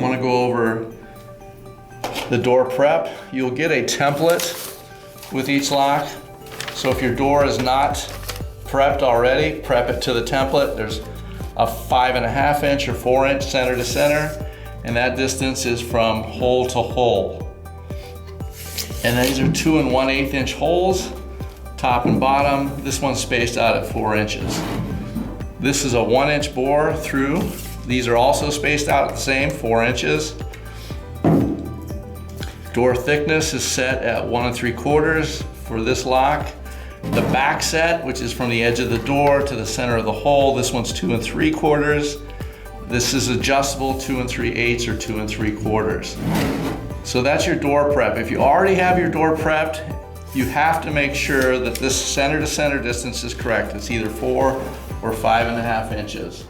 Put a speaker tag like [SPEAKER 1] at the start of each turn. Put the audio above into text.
[SPEAKER 1] want to go over the door prep. You'll get a template with each lock. So if your door is not prepped already, prep it to the template. There's a 5.5 inch or 4 inch center to center, and that distance is from hole to hole. And these are 2 1/8 inch holes, top and bottom. This one's spaced out at 4 inches. This is a 1 inch bore through. These are also spaced out at the same 4 inches. Door thickness is set at 1 3/4 for this lock. The back set, which is from the edge of the door to the center of the hole, this one's 2 3/4. This is adjustable 2 3/8 or 2 3/4. So that's your door prep. If you already have your door prepped, you have to make sure that this center to center distance is correct. It's either 4 or 5.5 inches.